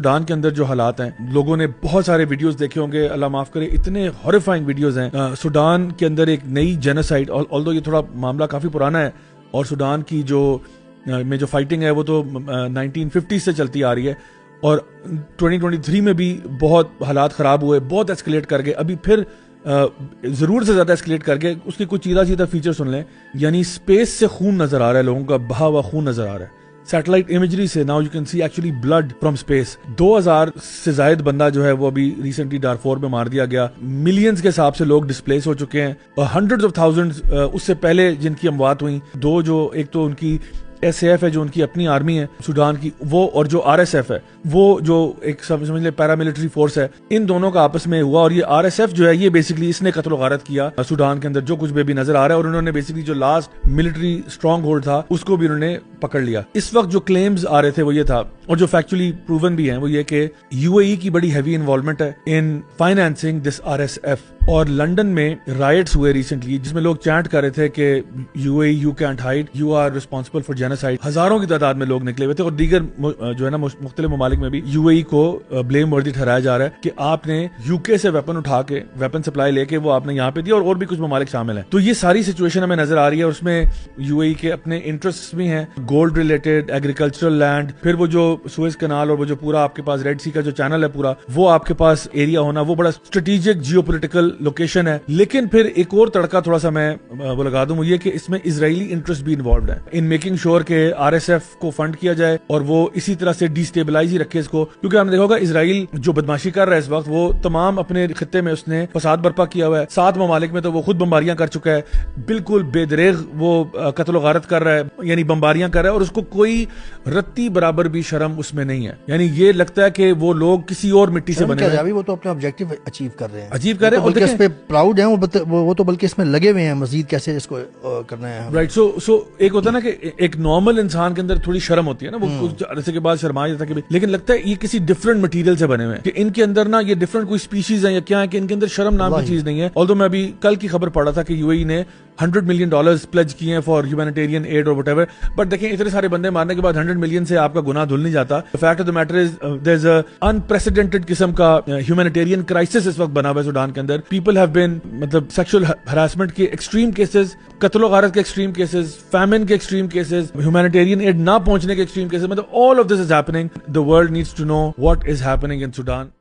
Sudan کے اندر جو حالات ہیں، لوگوں نے بہت سارے ویڈیوز دیکھے ہوں گے، اللہ معاف کرے، اتنے ہارفائنگ ویڈیوز ہیں. سوڈان کے اندر ایک نئی جینوسائیڈ، آلدو یہ تھوڑا معاملہ کافی پرانا ہے، اور سوڈان کی جو فائٹنگ ہے وہ تو 1950 سے چلتی آ رہی ہے، اور 2023 میں بھی بہت حالات خراب ہوئے، بہت ایسکلیٹ کر گئے، ابھی پھر ضرور سے زیادہ ایسکلیٹ کر گئے. اس کی کچھ چیدہ فیچر سن لیں. یعنی اسپیس سے خون نظر آ رہا ہے، لوگوں کا بہا ہوا خون نظر آ رہا ہے سیٹلائٹ امیجری سے. Now you can see actually build from space. 2000 سے زائد بندہ جو ہے وہ ابھی ریسنٹلی ڈارفور میں مار دیا گیا. ملینز کے حساب سے لوگ ڈسپلیس ہو چکے ہیں، اور ہنڈریڈز آف تھاؤزنڈز اس سے پہلے جن کی اموات ہوئیں. ایک تو ان کی ایس اے ایف ہے جو ان کی اپنی آرمی ہے سوڈان کی، وہ، اور جو آر ایس ایف ہے وہ جو ایک سمجھ لیں پیراملٹری فورس ہے، ان دونوں کا آپس میں ہوا. اور یہ آر ایس ایف جو ہے یہ بیسکلی اس نے قتل و غارت کیا سوڈان کے اندر جو کچھ بھی نظر آ رہا ہے، اور انہوں نے بیسکلی جو لاسٹ ملٹری اسٹرانگ ہولڈ تھا اس کو بھی انہوں نے پکڑ لیا. اس وقت جو کلیمز آ رہے تھے وہ یہ تھا، اور جو فیکچولی پروون بھی ہیں، وہ یہ کہ یو اے ای کی بڑی ہیوی انوالومنٹ ہے in financing this R S F. اور لنڈن میں رائٹس ہوئے ریسنٹلی جس میں لوگ چینٹ کر رہے تھے کہ U A E you can't hide, you are responsible for genocide. ہزاروں کی تعداد میں لوگ نکلے ہوئے تھے، اور دیگر جو ہے نا مختلف ممالک میں بھی یو اے ای کو بلیم وردی ٹھہرایا جا رہا ہے کہ آپ نے یو کے سے ویپن اٹھا کے، ویپن سپلائی لے کے وہ آپ نے یہاں پہ دیا، اور بھی کچھ ممالک شامل ہیں. تو یہ ساری سچویشن ہمیں نظر آ رہی ہے، اور اس میں یو اے ای کے اپنے انٹرسٹ بھی ہیں، گولڈ ریلیٹڈ، ایگریکلچرل لینڈ، پھر وہ جو سوئز کنال اور وہ جو پورا آپ کے پاس ریڈ سی کا جو چینل ہے پورا، وہ آپ کے پاس ایریا ہونا، وہ بڑا اسٹریٹجک جیو پولیٹیکل لوکیشن ہے. لیکن پھر ایک اور تڑکا تھوڑا سا میں وہ لگا دوں، وہ یہ کہ اس میں اسرائیلی انٹرسٹ بھی انوالوڈ ہے ان میکنگ شور کہ آر ایس ایف کو فنڈ کیا جائے اور وہ اسی طرح سے ڈی اسٹیبلائز ہی رکھے اس کو. کیونکہ ہم نے دیکھا ہوگا اسرائیل جو بدماشی کر رہا ہے اس وقت، وہ تمام اپنے خطے میں اس نے فساد برپا کیا ہوا ہے. 7 ممالک میں تو وہ خود بمباریاں کر چکا ہے، بالکل بے دریغ وہ قتل و غارت کر رہا ہے، یعنی بمباریاں کر رہا ہے، اور اس کو کوئی رتی برابر بھی شرم اس میں نہیں ہے. یعنی یہ لگتا ہے کہ وہ لوگ کسی اور مٹی سے بنے ہیں. وہ تو اپنا آبجیکٹو اچیو کر رہے ہیں، اور اس پہ پراؤڈ ہیں وہ تو، بلکہ اس میں لگے ہوئے ہیں مزید کیسے اس کو کرنا ہے. رائٹ. سو ایک ہوتا ہے نا کہ ایک نارمل انسان کے اندر تھوڑی شرم ہوتی ہے نا، وہ کچھ عرصے کے بعد شرما جاتا ہے، لیکن لگتا ہے یہ کسی ڈفرنٹ مٹیریل سے بنے ہوئے ہیں، کہ ان کے اندر نا یہ ڈفرنٹ کوئی اسپیشیز ہیں یا کیا ہے، کہ ان کے اندر شرم نام کی چیز نہیں ہے. آلدو میں ابھی کل کی خبر پڑھا تھا کہ یو اے ای نے $100 ملین پلج کیے ہیں فار ہیومینیٹیرین ایڈ اور وٹ ایور. بٹ دیکھیں اتنے سارے بندے مارنے کے بعد 100 ملین سے آپ کا گناہ دھل نہیں جاتا. Fact of the matter is there is unprecedented قسم کا ہیومینیٹیرین کرائسس اس وقت بنا ہوا ہے سوڈان کے اندر. پیپل ہیو بین، مطلب سیکشل ہراسمنٹ کے ایکسٹریم کیسز، قتل و غارت کے ایکسٹریم کیسز، فیمن کے ایکسٹریم کیسز، ہیومینیٹیرین ایڈ نہ پہنچنے کے ایکسٹریم کیسز. مطلب all of this is happening. The world needs to know what is happening in Sudan.